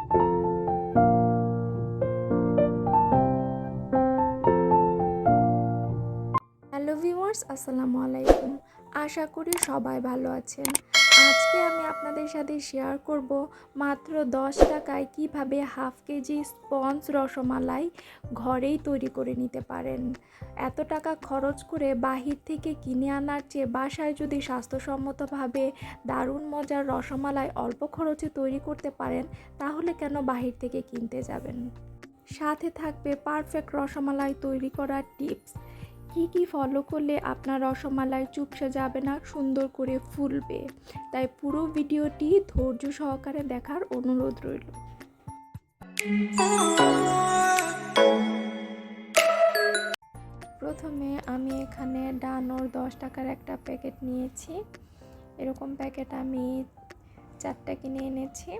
Hello viewers, আসসালামু আলাইকুম। আশা করি সবাই ভালো আছেন। আজকে আমি আপনাদের সাথে শেয়ার করব মাত্র 10 টাকায় কিভাবে হাফ কেজি স্পঞ্জ রসমালাই ঘরেই তৈরি করে নিতে পারেন। এত টাকা খরচ করে বাহির থেকে কিনে আনার চেয়ে বাসায় যদি স্বাস্থ্যসম্মতভাবে দারুণ মজার রসমালাই অল্প খরচে তৈরি করতে পারেন, তাহলে কেন বাহির থেকে কিনতে যাবেন। সাথে থাকবে পারফেক্ট রসমালাই তৈরি করার টিপস। কি ফলো করলে আপনার রসমালাই চুপসে যাবে না, সুন্দর করে ফুলবে। তাই পুরো ভিডিওটি ধৈর্য সহকারে দেখার অনুরোধ রইল। প্রথমে আমি এখানে ডানোর 10 টাকার একটা প্যাকেট নিয়েছি। এরকম প্যাকেট আমি 4টা কিনে এনেছি।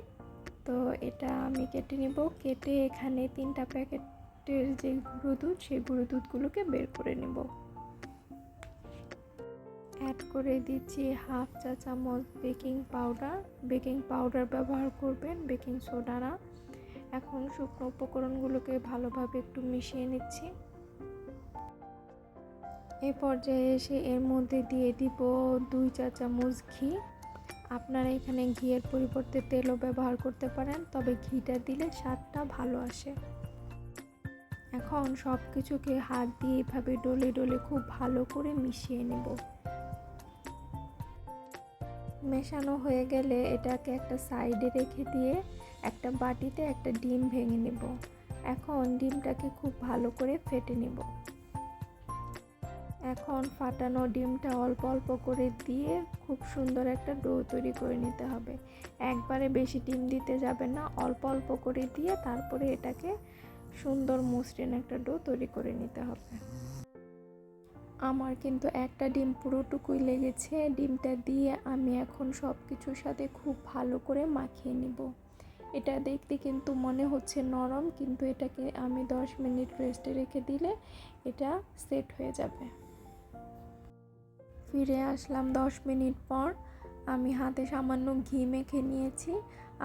তো এটা আমি কেটে নিব। কেটে এখানে 3টা প্যাকেটের যে গুঁড়ো দুধ, সেই গুঁড়ো দুধগুলোকে বের করে নেব। অ্যাড করে দিচ্ছি হাফ চা চামচ বেকিং পাউডার ব্যবহার করবেন, বেকিং সোডা না। এখন শুকনো উপকরণগুলোকে ভালোভাবে একটু মিশিয়ে নিচ্ছি। এই পর্যায়ে এসে এর মধ্যে দিয়ে দিব 2 চা চামচ ঘি। আপনারা এখানে ঘিয়ের পরিবর্তে তেলও ব্যবহার করতে পারেন, তবে ঘিটা দিলে স্বাদটা ভালো আসে। এখন সব কিছুকে হাত দিয়ে এভাবে ডলে ডলে খুব ভালো করে মিশিয়ে নেব। মেশানো হয়ে গেলে এটাকে একটা সাইডে রেখে দিয়ে একটা বাটিতে একটা ডিম ভেঙে নেব। এখন ডিমটাকে খুব ভালো করে ফেটে নেব। এখন ফাটানো ডিমটা অল্প অল্প করে দিয়ে খুব সুন্দর একটা ডো তৈরি করে নিতে হবে। একবারে বেশি ডিম দিতে যাবে না, অল্প অল্প করে দিয়ে তারপরে এটাকে সুন্দর মসৃণ একটা ডো তৈরি করে নিতে হবে। আমার কিন্তু একটা ডিম পুরোটুকুই লেগেছে। ডিমটা দিয়ে আমি এখন সব কিছুর সাথে খুব ভালো করে মাখিয়ে নিব। এটা দেখতে কিন্তু মনে হচ্ছে নরম, কিন্তু এটাকে আমি 10 মিনিট রেস্টে রেখে দিলে এটা সেট হয়ে যাবে। ফিরে আসলাম 10 মিনিট পর। আমি হাতে সামান্য ঘি মেখে নিয়েছি।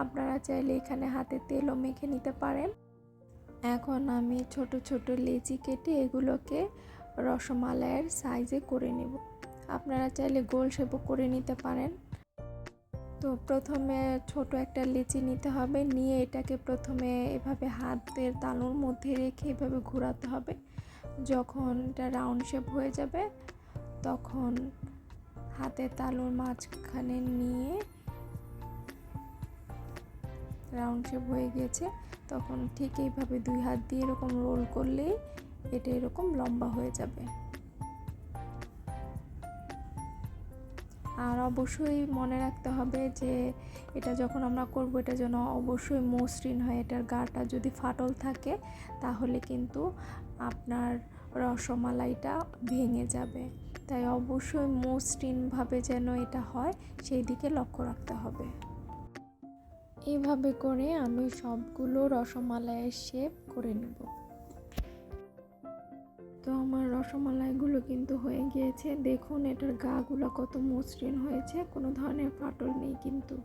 আপনারা চাইলে এখানে হাতে তেলও মেখে নিতে পারেন। এখন আমি ছোট ছোট লেচি কেটে এগুলোকে রসমালাইয়ের সাইজে করে নেব। আপনারা চাইলে গোল শেপও করে নিতে পারেন। তো প্রথমে ছোট একটা লেচি নিতে হবে, নিয়ে এটাকে প্রথমে এভাবে হাতের তালুর মধ্যে রেখে এভাবে ঘোরাতে হবে। যখন এটা রাউন্ড শেপ হয়ে যাবে, তখন হাতের তালুর মাঝখানে নিয়ে রাউন্ড শেপ হয়ে গিয়েছে, তখন ঠিক এইভাবে 2 হাত দিয়ে এরকম রোল করলেই এটা এরকম লম্বা হয়ে যাবে। আর অবশ্যই মনে রাখতে হবে যে এটা যখন আমরা করব, এটা যেন অবশ্যই মসৃণ হয়। এটার গাটা যদি ফাটল থাকে তাহলে কিন্তু আপনার রসমালাইটা ভেঙে যাবে। তাই অবশ্যই মসৃণভাবে যেন এটা হয়, সেই দিকে লক্ষ্য রাখতে হবে। এইভাবে করে আমি সবগুলো রসমালাইয়ের শেপ করে নেব। তো আমার রসমালাইগুলো কিন্তু হয়ে গিয়েছে। দেখুন এটার গাগুলো কত মসৃণ হয়েছে, কোনো ধরনের ফাটল নেই কিন্তু।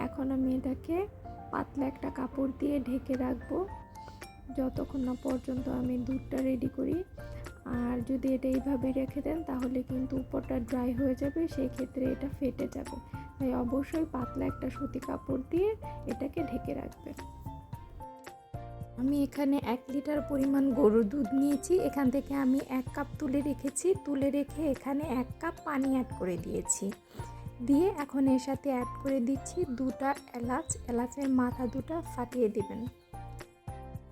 এখন আমি এটাকে পাতলা একটা কাপড় দিয়ে ঢেকে রাখবো যতক্ষণ না পর্যন্ত আমি দুধটা রেডি করি। আর যদি এটা এইভাবে রেখে দেন তাহলে কিন্তু উপরটা ড্রাই হয়ে যাবে, সেই ক্ষেত্রে এটা ফেটে যাবে। তাই অবশ্যই পাতলা একটা সুতি কাপড় দিয়ে এটাকে ঢেকে রাখবেন। আমি এখানে 1 লিটার পরিমাণ গরুর দুধ নিয়েছি। এখান থেকে আমি 1 কাপ তুলে রেখেছি। তুলে রেখে এখানে 1 কাপ পানি অ্যাড করে দিয়েছি। দিয়ে এখন এর সাথে অ্যাড করে দিচ্ছি 2টা এলাচ। এলাচের মাথা 2টা ফাটিয়ে দিবেন।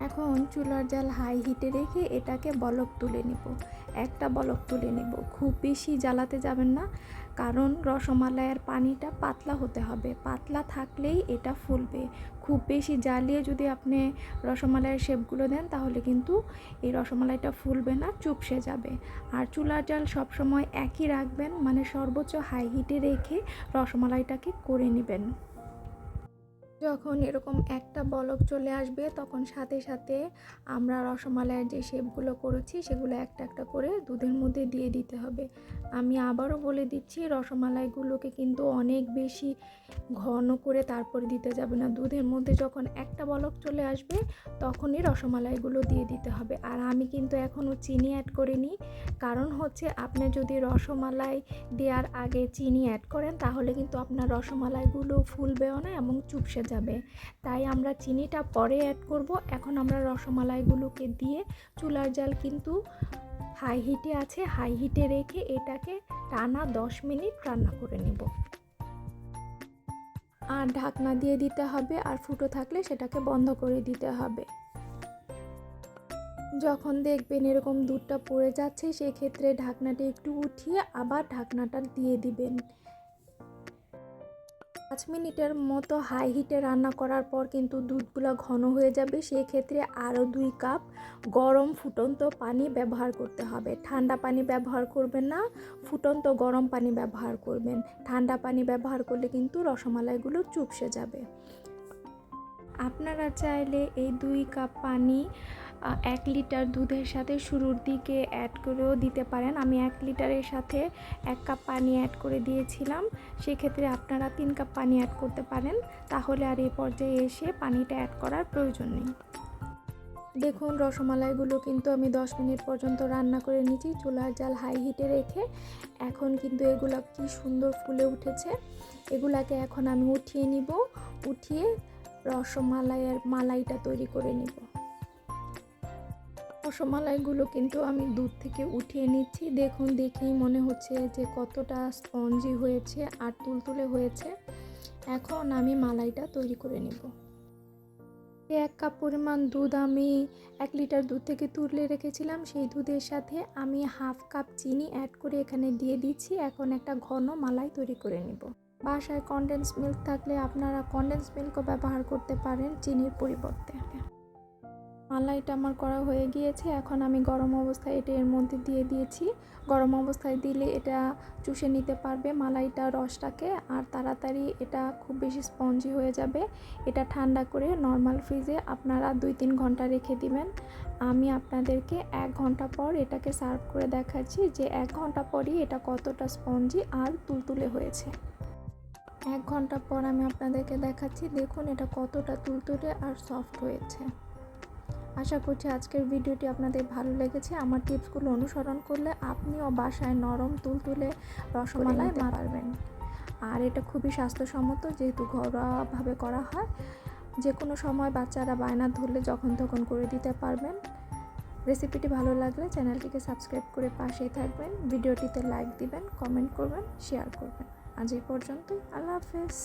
এখন চুলার জাল হাই হিটে রেখে এটাকে বলক তুলে নেব। একটা বলক তুলে নেব, খুব বেশি জ্বালাতে যাবেন না, কারণ রসমালাইয়ের পানিটা পাতলা হতে হবে। পাতলা থাকলেই এটা ফুলবে। খুব বেশি জ্বালিয়ে যদি আপনি রসমালাইয়ের শেপগুলো দেন তাহলে কিন্তু এই রসমালাইটা ফুলবে না, চুপসে যাবে। আর চুলার জাল সবসময় একই রাখবেন, মানে সর্বোচ্চ হাই হিটে রেখে রসমালাইটাকে করে নেবেন। যখন এরকম একটা বলক চলে আসবে তখন সাথে সাথে আমরা রসমালাইয়ের যে শেপগুলো করেছি সেগুলো একটা একটা করে দুধের মধ্যে দিয়ে দিতে হবে। আমি আবারও বলে দিচ্ছি, রসমালাইগুলোকে কিন্তু অনেক বেশি ঘন করে তারপরে দিতে যাবে না। দুধের মধ্যে যখন একটা বলক চলে আসবে তখনই রসমালাইগুলো দিয়ে দিতে হবে। আর আমি কিন্তু এখনও চিনি অ্যাড করিনি, কারণ হচ্ছে আপনি যদি রসমালাই দেওয়ার আগে চিনি অ্যাড করেন তাহলে কিন্তু আপনার রসমালাইগুলো ফুলবেও না এবং চুপসে যাবে। তাই আমরা চিনিটা পরে অ্যাড করব। এখন আমরা রসমালাইগুলোকে দিয়ে চুলার জাল কিন্তু হাই হিটে আছে, হাই হিটে রেখে এটাকে টানা 10 মিনিট রান্না করে নেব। আর ঢাকনা দিয়ে দিতে হবে, আর ফুটো থাকলে সেটাকে বন্ধ করে দিতে হবে। যখন দেখবেন এরকম দুধটা পড়ে যাচ্ছে সেক্ষেত্রে ঢাকনাটা একটু উঠিয়ে আবার ঢাকনাটা দিয়ে দিবেন। 5 মিনিটের মতো হাই হিটে রান্না করার পর কিন্তু দুধগুলো ঘন হয়ে যাবে। সেক্ষেত্রে আরও 2 কাপ গরম ফুটন্ত পানি ব্যবহার করতে হবে। ঠান্ডা পানি ব্যবহার করবেন না, ফুটন্ত গরম পানি ব্যবহার করবেন। ঠান্ডা পানি ব্যবহার করলে কিন্তু রসমালাইগুলো চুপসে যাবে। আপনারা চাইলে এই 2 কাপ পানি 1 লিটার দুধের সাথে শুরুর দিকে অ্যাড করেও দিতে পারেন। আমি 1 লিটারের সাথে 1 কাপ পানি অ্যাড করে দিয়েছিলাম। সেক্ষেত্রে আপনারা 3 কাপ পানি অ্যাড করতে পারেন, তাহলে আর এই পর্যায়ে এসে পানিটা অ্যাড করার প্রয়োজন নেই। দেখুন রসমালাইগুলো কিন্তু আমি 10 মিনিট পর্যন্ত রান্না করে নিয়েছি চুলার জাল হাই হিটে রেখে। এখন কিন্তু এগুলো কি সুন্দর ফুলে উঠেছে। এগুলাকে এখন আমি উঠিয়ে নিব, উঠিয়ে রসমালাইয়ের মালাইটা তৈরি করে নিব। রসমালাইগুলো কিন্তু আমি দুধ থেকে উঠিয়ে নিচ্ছি। দেখুন, দেখেই মনে হচ্ছে যে কতটা স্পঞ্জি হয়েছে আর তুলতুলে হয়েছে। এখন আমি মালাইটা তৈরি করে নেব। 1 কাপ পরিমাণ দুধ আমি 1 লিটার দুধ থেকে তুলে রেখেছিলাম, সেই দুধের সাথে আমি হাফ কাপ চিনি অ্যাড করে এখানে দিয়ে দিচ্ছি। এখন একটা ঘন মালাই তৈরি করে নেব। বাসায় কনডেন্স মিল্ক থাকলে আপনারা কনডেন্স মিল্কও ব্যবহার করতে পারেন চিনির পরিবর্তে। মালাইটা আমার করা হয়ে গিয়েছে। এখন আমি গরম অবস্থায় এটা এর মধ্যে দিয়ে দিয়েছি। গরম অবস্থায় দিলে এটা চুষে নিতে পারবে মালাইটা রসটাকে, আর তাড়াতাড়ি এটা খুব বেশি স্পঞ্জি হয়ে যাবে। এটা ঠান্ডা করে নর্মাল ফ্রিজে আপনারা 2-3 ঘন্টা রেখে দিবেন। আমি আপনাদেরকে 1 ঘন্টা পর এটাকে সার্ভ করে দেখাচ্ছি যে 1 ঘন্টা পরই এটা কতটা স্পঞ্জি আর তুলতুলে হয়েছে। 1 ঘন্টা পর আমি আপনাদেরকে দেখাচ্ছি। দেখুন এটা কতটা তুলতুলে আর সফট হয়েছে। আশা করছি আজকের ভিডিওটি আপনাদের ভালো লেগেছে। আমার টিপসগুলো অনুসরণ করলে আপনিও বাসায় নরম তুলতুলে রসমালাই পারবেন। আর এটা খুবই স্বাস্থ্যসম্মত, যেহেতু ঘরোয়াভাবে করা হয়। যে কোনো সময় বাচ্চারা বায়না ধরলে যখন তখন করে দিতে পারবেন। রেসিপিটি ভালো লাগলে চ্যানেলটিকে সাবস্ক্রাইব করে পাশেই থাকবেন। ভিডিওটিতে লাইক দিবেন, কমেন্ট করবেন, শেয়ার করবেন। আজ এই পর্যন্তই। আল্লাহ হাফেজ।